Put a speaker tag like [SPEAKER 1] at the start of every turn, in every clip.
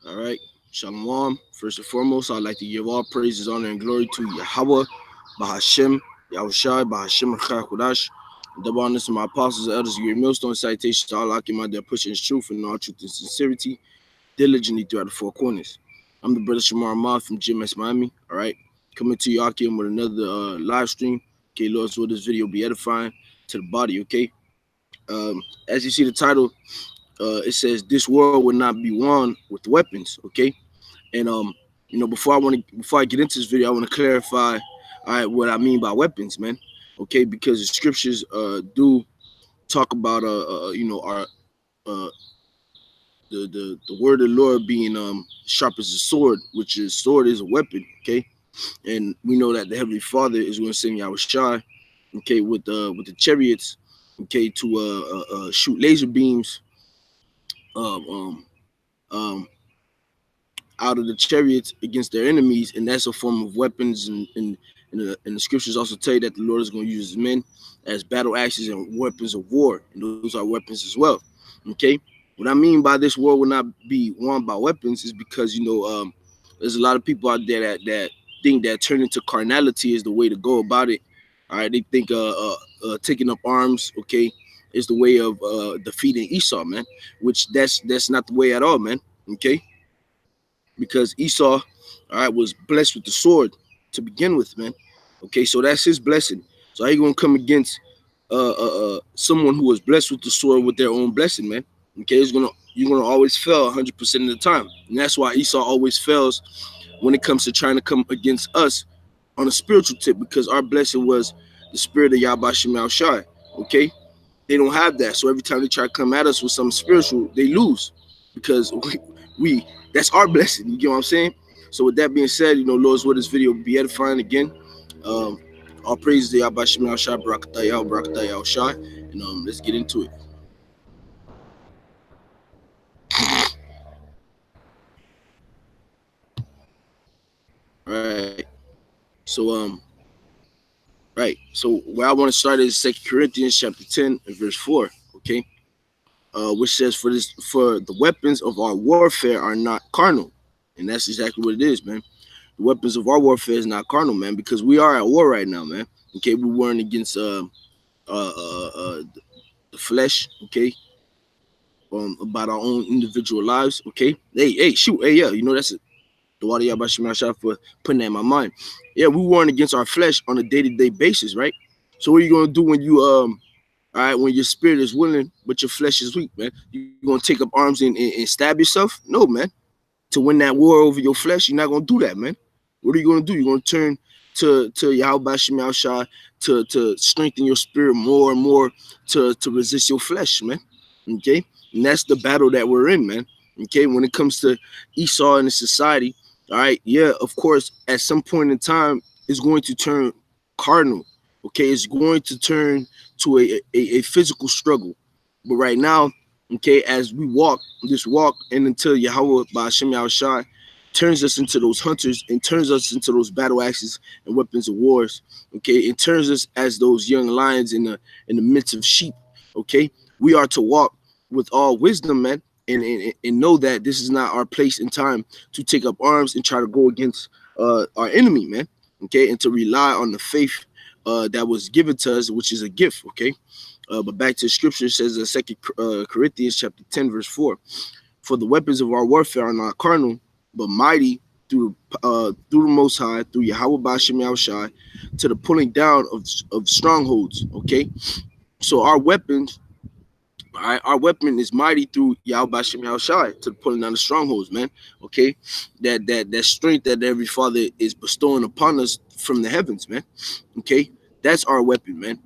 [SPEAKER 1] All right. Shalom. First and foremost, I'd like to give all praises, honor, and glory to Yahawah, bahasham, Yahawashi, bahasham, Rawchaa Qadash. Double honors to my apostles and elders, your millstone citations to Allah, my there pushing his truth and all truth and sincerity diligently throughout the four corners. I'm the brother Shamar Ahmad from GMS Miami. All right. Coming to you, Akim, with another live stream. Okay, Lord, so this video be edifying to the body, okay? As you see the title, it says this world will not be won with weapons, okay? And before I get into this video, I want to clarify, all right, what I mean by weapons, man. Okay, because the scriptures do talk about our uh the word of the Lord being sharp as a sword, which is sword is a weapon, okay? And we know that the Heavenly Father is going to send Yahawashi, okay, with the chariots, okay, to shoot laser beams um um um out of the chariots against their enemies, and that's a form of weapons. And the scriptures also tell you that the Lord is going to use men as battle axes and weapons of war, and those are weapons as well. Okay, what I mean by this world will not be won by weapons is because there's a lot of people out there that think that turning to carnality is the way to go about it. All right, they think taking up arms, okay, is the way of defeating Esau, man. Which that's not the way at all, man. Okay, because Esau, all right, was blessed with the sword to begin with, man. Okay, so that's his blessing. So how you gonna come against someone who was blessed with the sword with their own blessing, man? Okay, you're gonna always fail 100% of the time, and that's why Esau always fails when it comes to trying to come against us on a spiritual tip, because our blessing was the spirit of Yahawashi. Okay, they don't have that, so every time they try to come at us with something spiritual, they lose because we that's our blessing. You get what I'm saying? So with that being said, Lord's word, this video will be edifying again. Um, all praises to Yahawashi, Shai, Barakatah, Shai, and let's get into it. All right. So right. So where I want to start is 2 Corinthians chapter 10 and verse 4. Okay. Which says for the weapons of our warfare are not carnal, and that's exactly what it is, man. The weapons of our warfare is not carnal, man, because we are at war right now, man. Okay, we're warring against the flesh, okay, about our own individual lives, okay. Hey, shoot, hey, yeah, that's it. The water Yahawashi for putting that in my mind. Yeah, we warring against our flesh on a day-to-day basis, right? So what are you gonna do when you all right, when your spirit is willing but your flesh is weak, man? You gonna take up arms and stab yourself? No, man. To win that war over your flesh, you're not gonna do that, man. What are you gonna do? You're gonna turn to Yahawashi to strengthen your spirit more and more to resist your flesh, man. Okay, and that's the battle that we're in, man. Okay, when it comes to Esau and the society, all right, yeah, of course, at some point in time, it's going to turn cardinal. Okay, it's going to turn to a physical struggle. But right now, okay, as we walk this walk and until Yahawah bahasham Yahawashi turns us into those hunters and turns us into those battle axes and weapons of wars, okay, it turns us as those young lions in the midst of sheep, okay. We are to walk with all wisdom, man, and know that this is not our place and time to take up arms and try to go against our enemy, man, okay, and to rely on the faith that was given to us, which is a gift, okay. But back to the scripture, it says in 2 Corinthians chapter 10, verse 4, for the weapons of our warfare are not carnal, but mighty through the Most High, through Yahawah bahasham Yahawashi, to the pulling down of strongholds, okay. So our weapons, all right, our weapon is mighty through Yahawah bahasham Yahawashi to the pulling down the strongholds, man, okay. That strength that every father is bestowing upon us from the heavens, man, okay. That's our weapon, man.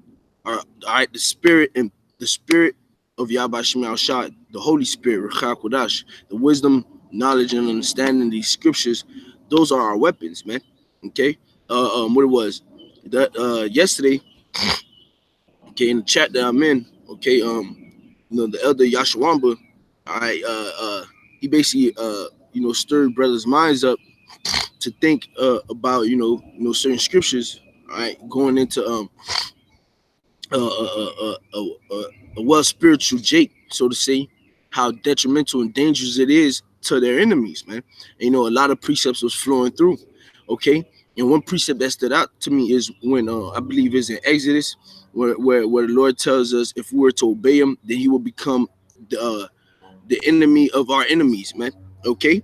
[SPEAKER 1] All right, the spirit of Yahawashi, the Holy Spirit, Rawchaa Qadash, the wisdom, knowledge, and understanding of these scriptures, those are our weapons, man. Okay. What it was that yesterday, okay, in the chat that I'm in, okay, the elder Yashawamba, all right, he basically stirred brothers' minds up to think about certain scriptures, all right, going into a well spiritual Jake, so to say, how detrimental and dangerous it is to their enemies, man. And, you know, a lot of precepts was flowing through. Okay. And one precept that stood out to me is when I believe is in Exodus, where the Lord tells us if we were to obey him, then he will become the enemy of our enemies, man. Okay.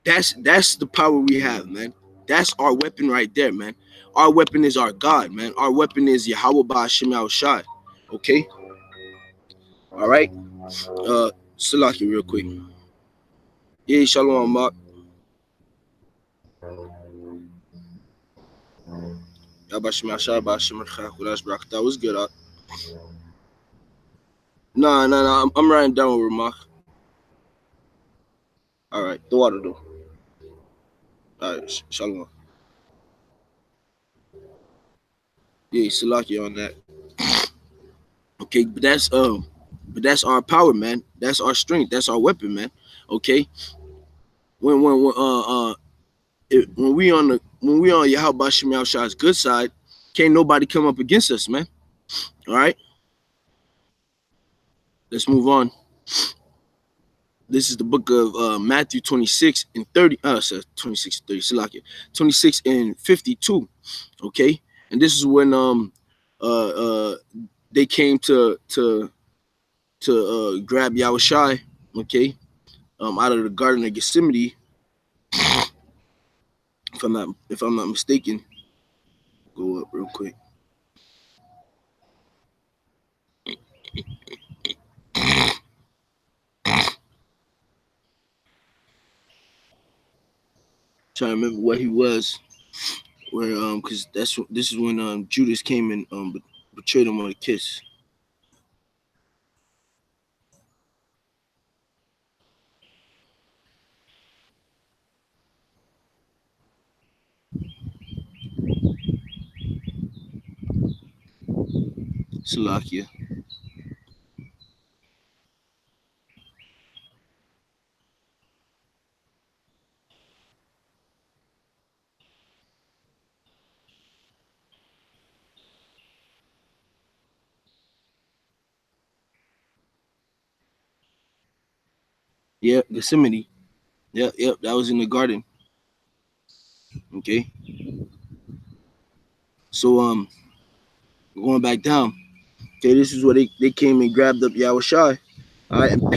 [SPEAKER 1] That's the power we have, man. That's our weapon right there, man. Our weapon is our God, man. Our weapon is Yahawah bahasham Yahawashi. Okay. All right. Salaki real quick. Yeah, shalom, Mark. Yahawah bahasham Qadash Qadash. That was good. No. I'm writing down with Mark. All right. The water though. All right. Shalom. Yeah, Salaki on that. Okay, but that's our power, man. That's our strength. That's our weapon, man. Okay. When we on Yahawah Shemel good side, can't nobody come up against us, man. All right. Let's move on. This is the book of Matthew 26 and 30. 26 and 30. Salakia. 26 and 52. Okay. And this is when they came to grab Yahawashi, okay, out of the Garden of Gethsemane, if I'm not mistaken. Go up real quick. Trying to remember what he was, where because this is when Judas came and betrayed him with a kiss. Salakia. Yeah, Gethsemane. Yep, that was in the garden. Okay. So going back down. Okay, this is where they came and grabbed up Yahawashi. All right, and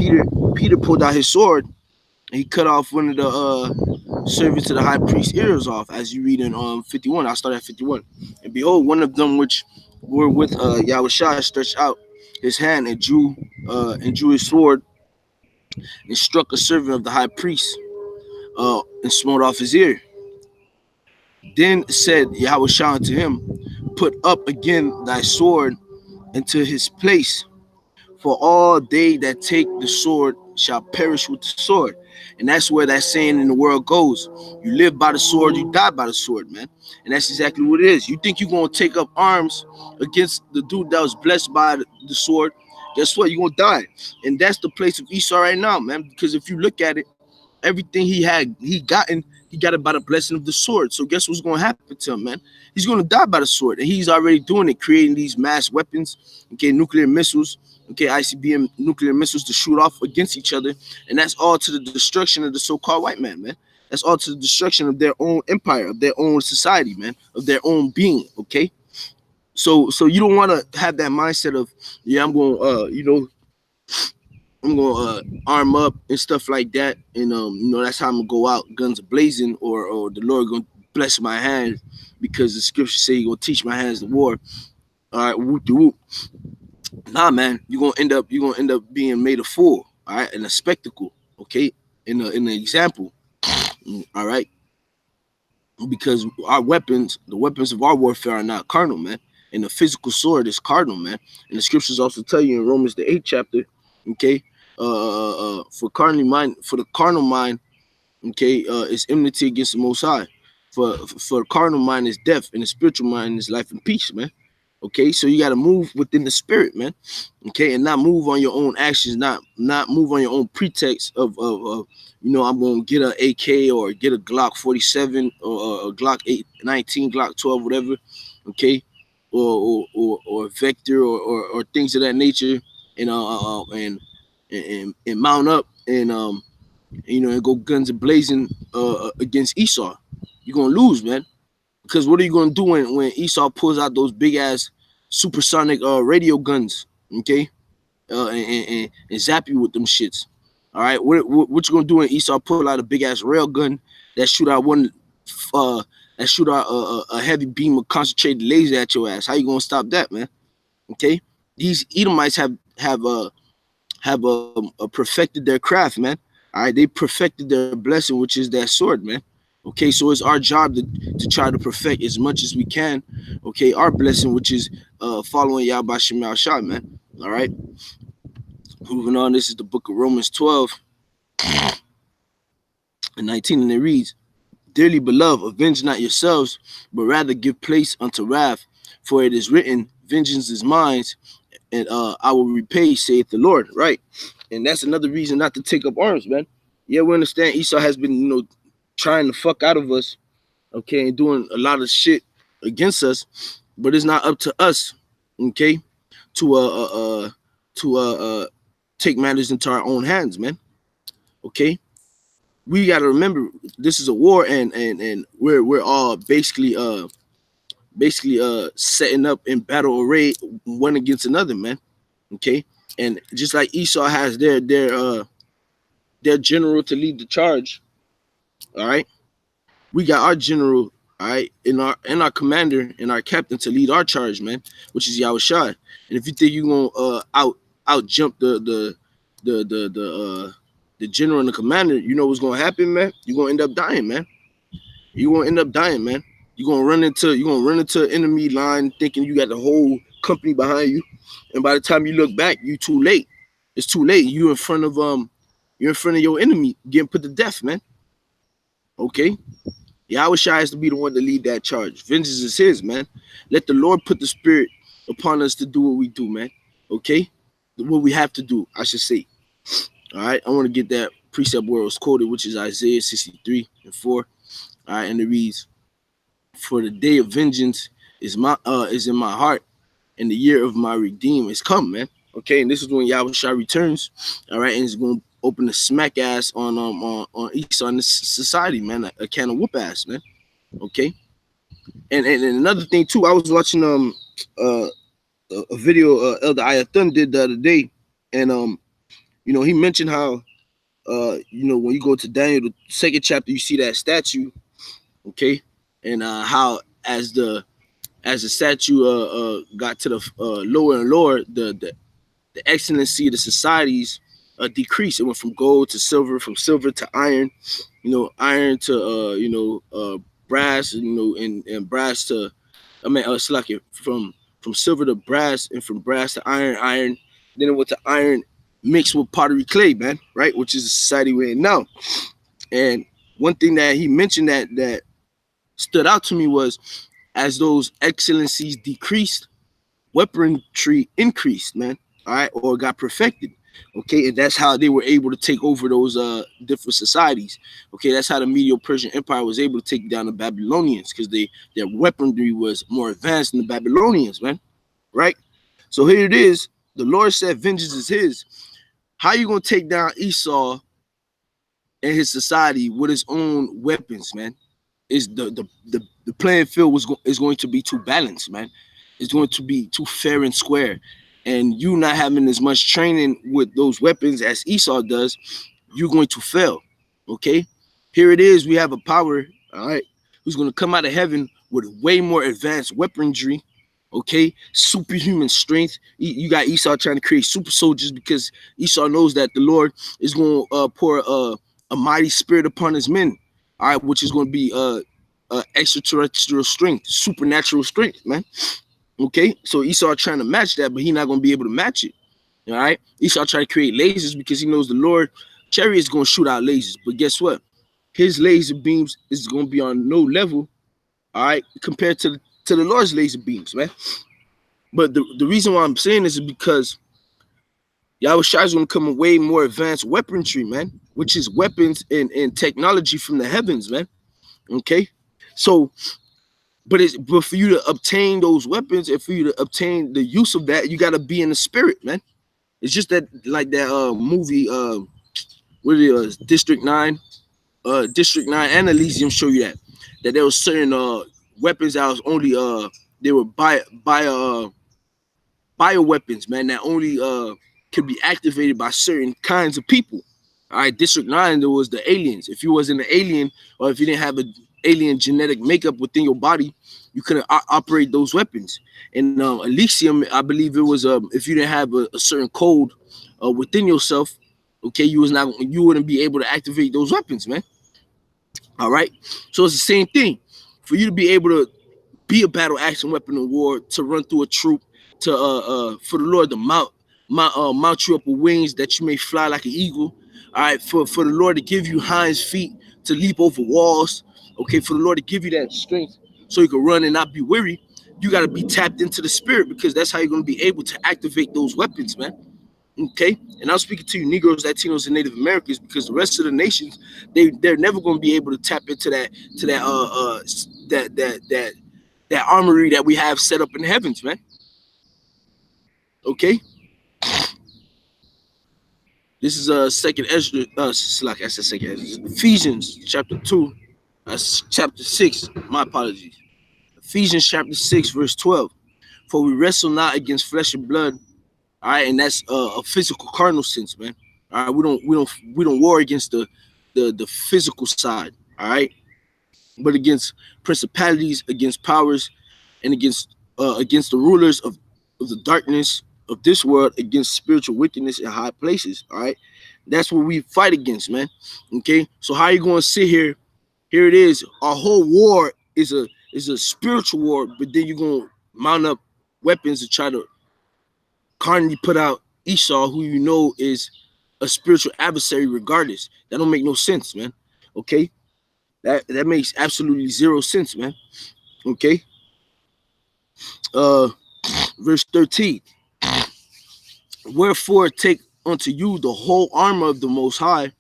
[SPEAKER 1] Peter pulled out his sword and he cut off one of the servants of the high priest's ears off, as you read in 51. I'll start at 51. And behold, one of them which were with Yahawashi stretched out his hand and drew his sword and struck a servant of the high priest and smote off his ear. Then said Yahawashi unto him, put up again thy sword into his place, for all they that take the sword shall perish with the sword. And that's where that saying in the world goes. You live by the sword, you die by the sword, man. And that's exactly what it is. You think you're going to take up arms against the dude that was blessed by the sword, guess what? You're going to die. And that's the place of Esau right now, man. Because if you look at it, everything he got it by the blessing of the sword. So guess what's going to happen to him, man? He's going to die by the sword. And he's already doing it, creating these mass weapons, okay, nuclear missiles, okay, ICBM nuclear missiles to shoot off against each other. And that's all to the destruction of the so-called white man. That's all to the destruction of their own empire, of their own society, man, of their own being, okay? So you don't want to have that mindset of, yeah, I'm going arm up and stuff like that, and that's how I'm gonna go out guns blazing, or the Lord gonna bless my hands because the scripture say He gonna teach my hands to war. All right, whoop de whoop. Nah, man, you're gonna end up being made a fool. All right, in a spectacle. Okay, in an example. All right, because our weapons, the weapons of our warfare, are not carnal, man. And the physical sword is cardinal, man. And the scriptures also tell you in Romans the 8th chapter, okay, for the carnal mind, okay, is enmity against the Most High. For the carnal mind is death, and the spiritual mind is life and peace, man. Okay, so you got to move within the spirit, man. Okay, and not move on your own actions, not move on your own pretext of I'm gonna get an AK or get a Glock 47 or a Glock 819, Glock 12, whatever. Okay, or Vector or things of that nature, and and mount up and you know, and go guns a blazing against Esau. You're gonna lose, man. Because what are you gonna do when Esau pulls out those big ass supersonic radio guns, okay, and zap you with them shits? All right, what you gonna do when Esau pull out a big ass rail gun that shoot out uh a heavy beam of concentrated laser at your ass? How you gonna stop that, man? Okay, these Edomites have perfected their craft, man. All right, they perfected their blessing, which is that sword, man. Okay, so it's our job to try to perfect as much as we can. Okay, our blessing, which is following Yahawashi, man. All right, moving on. This is the book of Romans 12 and 19, and it reads, "Dearly beloved, avenge not yourselves, but rather give place unto wrath, for it is written, vengeance is mine, and I will repay, saith the Lord." Right, and that's another reason not to take up arms, man. Yeah, we understand Esau has been, you know, trying to fuck out of us, okay, and doing a lot of shit against us, but it's not up to us, okay, to take matters into our own hands, man. Okay, we got to remember this is a war, and we're all basically setting up in battle array one against another, man. Okay, and just like Esau has their general to lead the charge, all right, we got our general, all right, and our commander and our captain to lead our charge, man, which is Yahawashi. And if you think you're gonna out jump the general and the commander, you know what's gonna happen, man? You're gonna end up dying, man. You're gonna end up dying, man. You're gonna run into enemy line thinking you got the whole company behind you, and by the time you look back, you too late. It's too late. You're in front of your enemy getting put to death, man. Okay. Yahawashi has to be the one to lead that charge. Vengeance is his, man. Let the Lord put the spirit upon us to do what we do, man. Okay? What we have to do, I should say. All right? I want to get that precept where it was quoted, which is Isaiah 63 and 4. All right, and it reads, "For the day of vengeance is in my heart, and the year of my redeem is come," man. Okay, and this is when Yahawashi returns. All right, and he's going to open the smack ass on Esau in this society, man. A can of whoop ass, man. Okay, and another thing too, I was watching a video Elder Ayathun did the other day, and you know, he mentioned how you know, when you go to Daniel the second chapter, you see that statue, okay, and how as the statue got to the lower and lower, the excellency of the societies decreased. It went from gold to silver, from silver to iron, you know, iron to brass, you know, and brass to, I mean, it's like it from silver to brass, and from brass to iron. Then it went to iron mixed with pottery clay, man, right? Which is the society we're in now. And one thing that he mentioned that stood out to me was, as those excellencies decreased, weaponry increased, man. All right, or got perfected. Okay, and that's how they were able to take over those different societies. Okay, that's how the Medo-Persian Empire was able to take down the Babylonians, because their weaponry was more advanced than the Babylonians, man. Right? So here it is. The Lord said, "Vengeance is His." How you gonna take down Esau and his society with his own weapons, man? Is the playing field is going to be too balanced, man. It's going to be too fair and square, and you not having as much training with those weapons as Esau does, you're going to fail. Okay, here it is. We have a power, all right, who's going to come out of heaven with way more advanced weaponry. Okay, superhuman strength. You got Esau trying to create super soldiers because Esau knows that the Lord is going to pour a mighty spirit upon his men. All right, which is going to be extraterrestrial strength, supernatural strength, man. Okay, so Esau trying to match that, but he's not going to be able to match it. All right, Esau trying to create lasers because he knows the Lord chariot is going to shoot out lasers, but guess what? His laser beams is going to be on no level, all right, compared to the Lord's laser beams, man. But the reason why I'm saying this is because Yahawashi is going to come with way more advanced weaponry, man, which is weapons and technology from the heavens, man. Okay, so but for you to obtain those weapons and for you to obtain the use of that, you got to be in the spirit, man. It's just that, like that movie, what it is, District 9 and Elysium show you that there was certain weapons that was only they were bio weapons, man, that only could be activated by certain kinds of people. All right, District 9, there was the aliens. If you wasn't an alien, or if you didn't have an alien genetic makeup within your body, you couldn't operate those weapons. And Elysium, I believe it was if you didn't have a certain code within yourself, okay, you wouldn't be able to activate those weapons, man. All right, so it's the same thing. For you to be able to be a battle action weapon in war, to run through a troop, to for the Lord to mount you up with wings that you may fly like an eagle. All right, for the Lord to give you hinds feet to leap over walls. Okay, for the Lord to give you that strength so you can run and not be weary. You got to be tapped into the spirit, because that's how you're going to be able to activate those weapons, man. Okay, and I'm speaking to you Negroes, Latinos, and Native Americans, because the rest of the nations, they're never going to be able to tap into that armory that we have set up in the heavens, man. Okay, this is second Ezra, like I said, second Ezra, Ephesians chapter 2, chapter 6. My apologies. Ephesians chapter 6, verse 12. For we wrestle not against flesh and blood. All right, and that's a physical cardinal sense, man. All right, we don't war against the physical side. All right, but against principalities, against powers, and against the rulers of the darkness of this world, against spiritual wickedness in high places. All right, that's what we fight against, man. Okay, so how are you going to sit here? Here it is. Our whole war is a spiritual war, but then you're going to mount up weapons to try to carnally put out Esau, who you know is a spiritual adversary regardless. That don't make no sense, man. Okay, that makes absolutely zero sense, man. Okay, verse 13. Wherefore take unto you the whole armor of the Most High,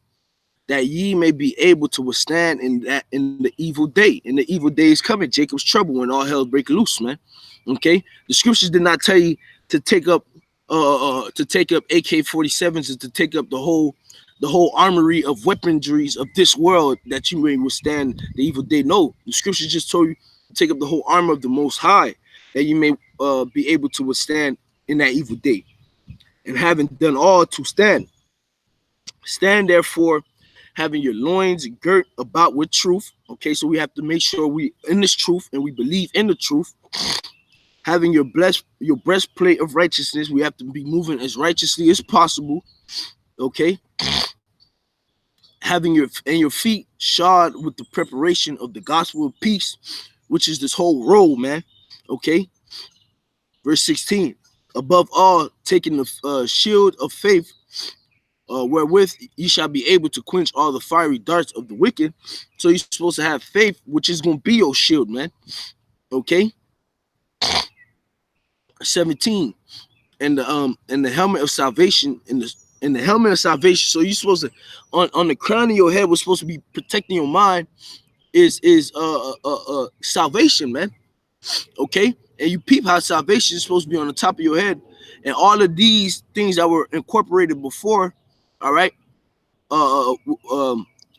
[SPEAKER 1] that ye may be able to withstand in the evil day. And the evil day is coming, Jacob's trouble, when all hell break loose, man. Okay, the scriptures did not tell you to take up AK-47s, and to take up the whole armory of weaponries of this world, that you may withstand the evil day. No, the scriptures just told you to take up the whole armor of the Most High, that you may be able to withstand in that evil day. And having done all to stand, therefore, having your loins girt about with truth. Okay, so we have to make sure we in this truth and we believe in the truth. Having your breastplate of righteousness, we have to be moving as righteously as possible. Okay, having your feet shod with the preparation of the gospel of peace, which is this whole roll, man. Okay, verse 16. Above all, taking the shield of faith, wherewith ye shall be able to quench all the fiery darts of the wicked. So you're supposed to have faith, which is going to be your shield, man. Okay. 17. And the helmet of salvation, in the helmet of salvation. So you're supposed to, on the crown of your head, was supposed to be protecting your mind, is salvation, man. Okay, and you peep how salvation is supposed to be on the top of your head, and all of these things that were incorporated before. All right,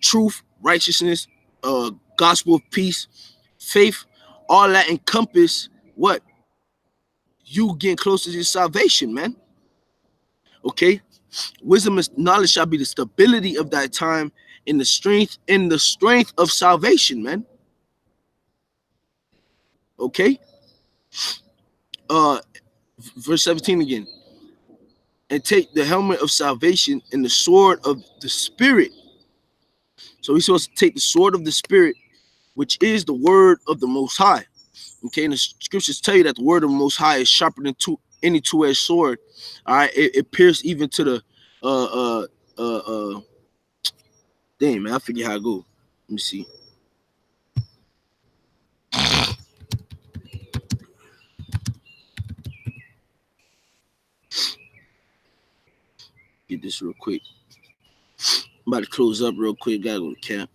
[SPEAKER 1] truth, righteousness, gospel of peace, faith, all that encompass what? You getting closer to your salvation, man. Okay, wisdom and knowledge shall be the stability of thy time, in the strength of salvation, man. Okay, verse 17 again. And take the helmet of salvation and the sword of the spirit. So we're supposed to take the sword of the spirit, which is the word of the Most High. Okay, and the scriptures tell you that the word of the Most High is sharper than any two-edged sword. All right, it pierces even to the damn, man, I forget how it go. Let me see. Get this real quick. I'm about to close up real quick. Gotta go to camp.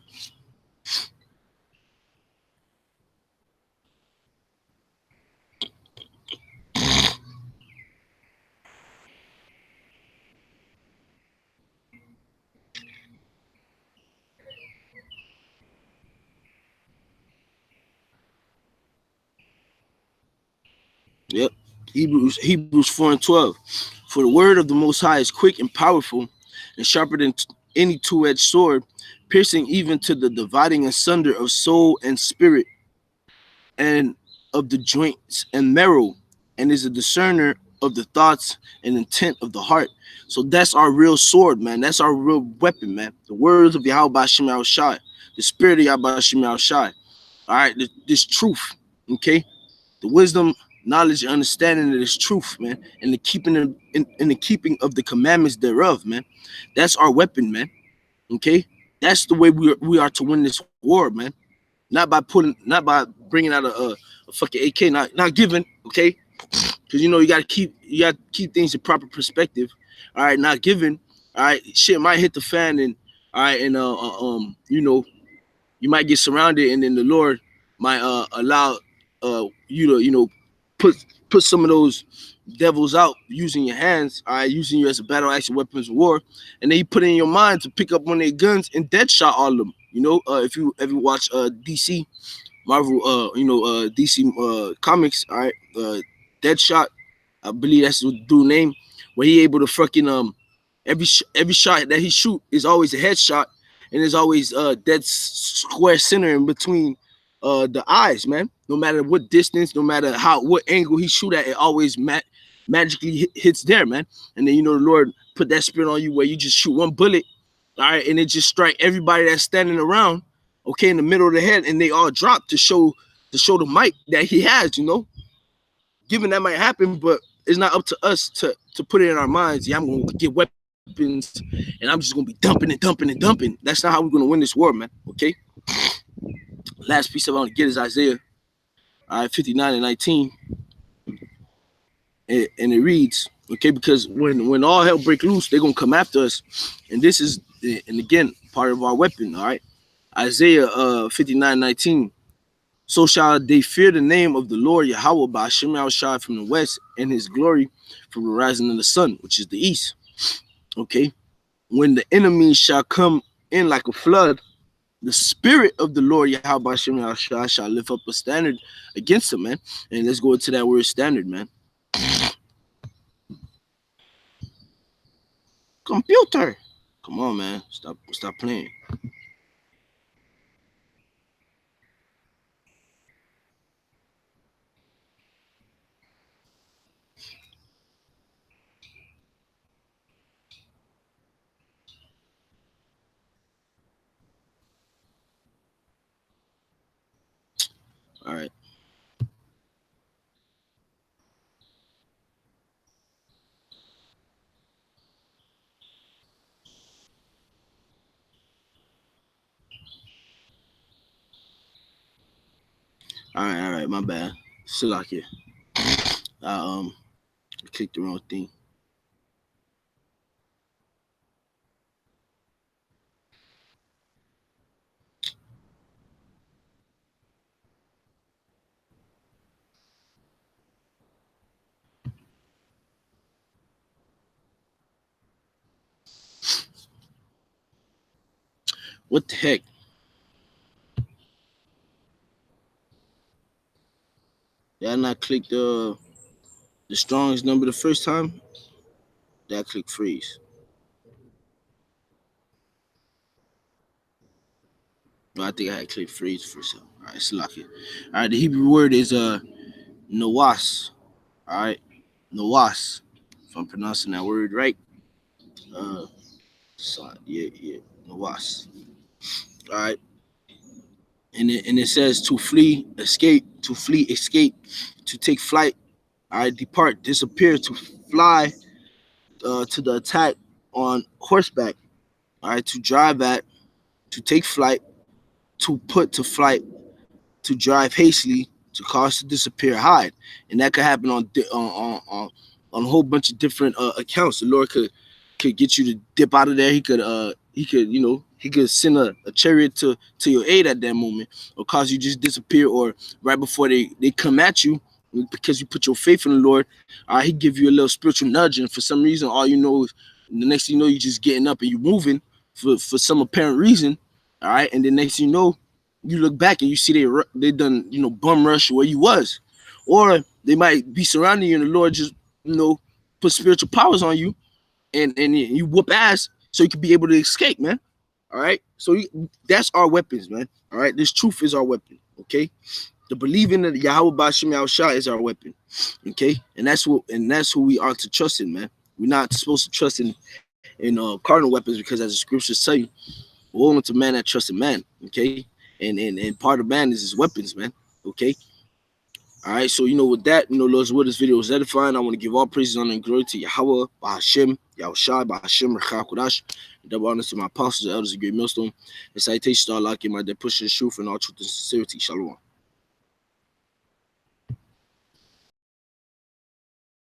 [SPEAKER 1] Hebrews 4:12. For the word of the Most High is quick and powerful, and sharper than any two-edged sword, piercing even to the dividing asunder of soul and spirit, and of the joints and marrow, and is a discerner of the thoughts and intent of the heart. So that's our real sword, man. That's our real weapon, man. The words of Yahawashi, the spirit of Yahawashi. All right, this truth, okay? The wisdom, knowledge, and understanding of this truth, man, and the keeping of the commandments thereof, man. That's our weapon, man. Okay, that's the way we are to win this war, man. Not by bringing out a fucking AK, not giving, okay, because you got to keep things in proper perspective. All right, not giving. All right, shit might hit the fan, and all right, and you might get surrounded, and then the Lord might allow you to put put some of those devils out using your hands, all right, using you as a battle action weapons of war, and then you put it in your mind to pick up one of their guns and dead shot all of them. If you ever watch DC Marvel, DC comics, all right, Deadshot, I believe that's the dude name, where he able to fucking every shot that he shoot is always a headshot, and there's always dead square center in between the eyes, man. No matter what distance, no matter what angle he shoot at, it always magically hits there, man. And then the Lord put that spirit on you where you just shoot one bullet, all right, and it just strike everybody that's standing around, okay, in the middle of the head, and they all drop to show the might that he has, Given that might happen, but it's not up to us to put it in our minds. Yeah, I'm gonna get weapons, and I'm just gonna be dumping and dumping and dumping. That's not how we're gonna win this war, man. Okay. Last piece I want to get is Isaiah, all right, 59:19, and it reads, okay, because when all hell break loose, they're gonna come after us, and this is, and again, part of our weapon, all right. Isaiah 59:19. So shall they fear the name of the Lord Yahawah bahasham from the west, and his glory from the rising of the sun, which is the east. Okay. When the enemy shall come in like a flood, the spirit of the Lord Yahawah shall lift up a standard against him, man. And let's go into that word standard, man. Computer. Come on, man. Stop playing. All right. All right, my bad. Still out here. I clicked the wrong thing. What the heck? Did I not click the strongest number the first time? Did I click freeze? No, I think I had clicked freeze for some. All right, it's lock it. All right, the Hebrew word is nawas. All right, nawas. If I'm pronouncing that word right. So, yeah, nawas. All right, and it says to flee, escape, to take flight. All right, depart, disappear, to fly to the attack on horseback. All right, to drive at, to take flight, to put to flight, to drive hastily, to cause to disappear, hide, and that could happen on a whole bunch of different accounts. The Lord could get you to dip out of there. He could send a chariot to your aid at that moment, or cause you just disappear, or right before they come at you, because you put your faith in the Lord, he give you a little spiritual nudge, and for some reason, all you know is the next thing you know, you just getting up and you moving for some apparent reason, all right, and the next thing you know, you look back and you see they done bum rush where you was, or They might be surrounding you, and the Lord just, put spiritual powers on you, and you whoop ass so you can be able to escape, man. All right. So that's our weapons, man. All right. This truth is our weapon. Okay. The believing of the Yahawah bahasham Yahawashi is our weapon. Okay. And that's who we are to trust in, man. We're not supposed to trust in cardinal weapons, because as the scriptures tell you, woe unto man that trusts in man. Okay. And part of man is his weapons, man. Okay. All right, so with that, Lord's word, this video is edifying. I want to give all praises, honor, and glory to Yahawah, bahasham, Yahawashi, bahasham, Rawchaa Qadash. Double honors to my apostles, the elders, of great millstone. And salutations to Allah, my dead pushing the truth and all truth and sincerity. Shalom.